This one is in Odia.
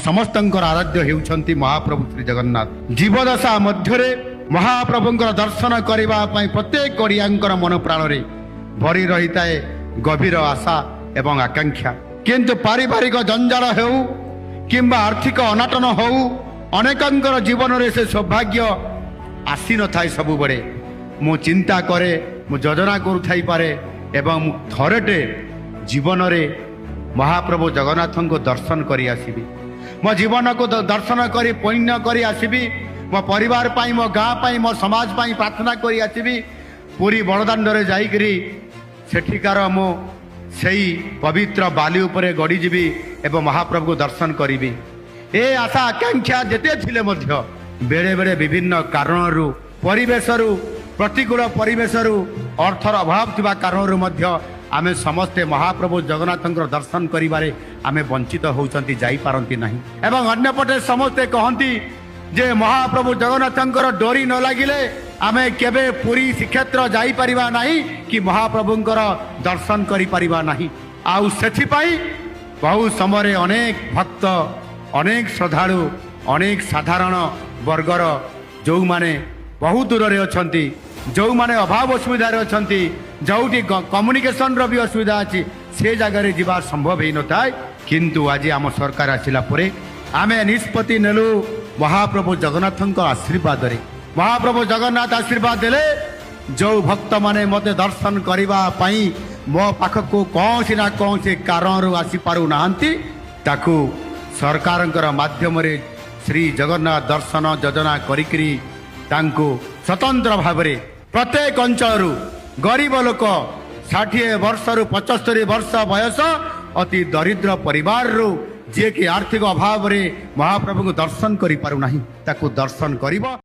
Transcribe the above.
ସମସ୍ତଙ୍କର ଆରାଧ୍ୟ ହେଉଛନ୍ତି ମହାପ୍ରଭୁ ଶ୍ରୀ ଜଗନ୍ନାଥ। ଜୀବଦଶା ମଧ୍ୟରେ ମହାପ୍ରଭୁଙ୍କର ଦର୍ଶନ କରିବା ପାଇଁ ପ୍ରତ୍ୟେକ ଓଡ଼ିଆଙ୍କର ମନ ପ୍ରାଣରେ ଭରି ରହିଥାଏ ଗଭୀର ଆଶା ଏବଂ ଆକାଂକ୍ଷା। କିନ୍ତୁ ପାରିବାରିକ ଜଞ୍ଜାଳ ହେଉ କିମ୍ବା ଆର୍ଥିକ ଅନାଟନ ହେଉ, ଅନେକଙ୍କର ଜୀବନରେ ସେ ସୌଭାଗ୍ୟ ଆସିନଥାଏ। ସବୁବେଳେ ମୁଁ ଚିନ୍ତା କରେ, ମୁଁ ଯୋଜନା କରୁଥାଇପାରେ ଏବଂ ଥରଟେ ଜୀବନରେ ମହାପ୍ରଭୁ ଜଗନ୍ନାଥଙ୍କୁ ଦର୍ଶନ କରି ଆସିବି, ମୋ ଜୀବନକୁ ଦର୍ଶନ କରି ପୁଣ୍ୟ କରି ଆସିବି, ମୋ ପରିବାର ପାଇଁ, ମୋ ଗାଁ ପାଇଁ, ମୋ ସମାଜ ପାଇଁ ପ୍ରାର୍ଥନା କରି ଆସିବି। ପୁରୀ ବଡ଼ଦାଣ୍ଡରେ ଯାଇକରି ସେଠିକାର ମୁଁ ସେଇ ପବିତ୍ର ବାଲି ଉପରେ ଗଡ଼ିଯିବି ଏବଂ ମହାପ୍ରଭୁଙ୍କୁ ଦର୍ଶନ କରିବି। ଏ ଆଶା ଆକାଂକ୍ଷା ଯେତେ ଥିଲେ ମଧ୍ୟ ବେଳେ ବେଳେ ବିଭିନ୍ନ କାରଣରୁ, ପରିବେଶରୁ, ପ୍ରତିକୂଳ ପରିବେଶରୁ, ଅର୍ଥର ଅଭାବ ଥିବା କାରଣରୁ ମଧ୍ୟ ଆମେ ସମସ୍ତେ ମହାପ୍ରଭୁ ଜଗନ୍ନାଥଙ୍କର ଦର୍ଶନ କରିବାରେ ଆମେ ବଞ୍ଚିତ ହେଉଛନ୍ତି, ଯାଇପାରନ୍ତି ନାହିଁ। ଏବଂ ଅନ୍ୟପଟେ ସମସ୍ତେ କହନ୍ତି ଯେ ମହାପ୍ରଭୁ ଜଗନ୍ନାଥଙ୍କର ଡୋରି ନ ଲାଗିଲେ ଆମେ କେବେ ପୁରୀ ଶ୍ରୀକ୍ଷେତ୍ର ଯାଇପାରିବା ନାହିଁ କି ମହାପ୍ରଭୁଙ୍କର ଦର୍ଶନ କରିପାରିବା ନାହିଁ। ଆଉ ସେଥିପାଇଁ ବହୁ ସମୟରେ ଅନେକ ଭକ୍ତ, ଅନେକ ଶ୍ରଦ୍ଧାଳୁ, ଅନେକ ସାଧାରଣ ବର୍ଗର ଯେଉଁମାନେ ବହୁ ଦୂରରେ ଅଛନ୍ତି, ଯେଉଁମାନେ ଅଭାବ ଅସୁବିଧାରେ ଅଛନ୍ତି, ଯେଉଁଠି କମ୍ୟୁନିକେସନର ବି ଅସୁବିଧା ଅଛି, ସେ ଜାଗାରେ ଯିବା ସମ୍ଭବ ହେଇନଥାଏ। କିନ୍ତୁ ଆଜି ଆମ ସରକାର ଆସିଲା ପରେ ଆମେ ନିଷ୍ପତ୍ତି ନେଲୁ ମହାପ୍ରଭୁ ଜଗନ୍ନାଥଙ୍କ ଆଶୀର୍ବାଦରେ। ମହାପ୍ରଭୁ ଜଗନ୍ନାଥ ଆଶୀର୍ବାଦ ଦେଲେ ଯେଉଁ ଭକ୍ତମାନେ ମୋତେ ଦର୍ଶନ କରିବା ପାଇଁ ମୋ ପାଖକୁ କୌଣସି ନା କୌଣସି କାରଣରୁ ଆସିପାରୁନାହାନ୍ତି, ତାକୁ ସରକାରଙ୍କର ମାଧ୍ୟମରେ ଶ୍ରୀ ଜଗନ୍ନାଥ ଦର୍ଶନ ଯୋଜନା କରିକିରି ତାଙ୍କୁ ସ୍ୱତନ୍ତ୍ର ଭାବରେ ପ୍ରତ୍ୟେକ ଅଞ୍ଚଳରୁ ଗରିବ ଲୋକ, 60 ବର୍ଷରୁ 75 ବର୍ଷ ବୟସ, ଅତି ଦରିଦ୍ର ପରିବାରରୁ ଯିଏକି ଆର୍ଥିକ ଅଭାବରେ ମହାପ୍ରଭୁଙ୍କୁ ଦର୍ଶନ କରିପାରୁନାହିଁ, ତାକୁ ଦର୍ଶନ କରିବ।